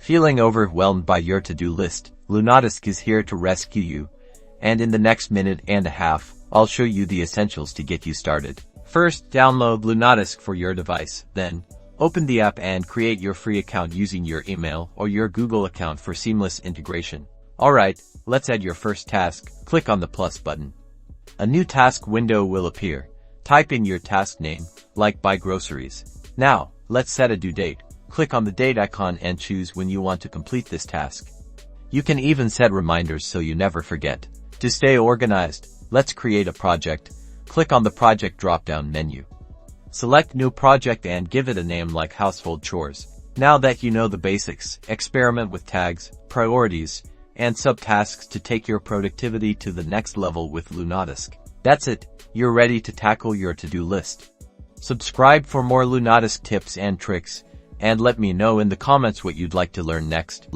Feeling overwhelmed by your to-do list? Lunatask is here to rescue you, and in the next minute and a half, I'll show you the essentials to get you started. First, download Lunatask for your device. Then, open the app and create your free account using your email or your Google account for seamless integration. Alright, let's add your first task. Click on the plus button. A new task window will appear. Type in your task name, like buy groceries. Now, let's set a due date. Click on the date icon and choose when you want to complete this task. You can even set reminders so you never forget. To stay organized, let's create a project. Click on the project drop-down menu. Select new project and give it a name like household chores. Now that you know the basics, experiment with tags, priorities, and subtasks to take your productivity to the next level with Lunatask. That's it, you're ready to tackle your to-do list. Subscribe for more Lunatask tips and tricks, and let me know in the comments what you'd like to learn next.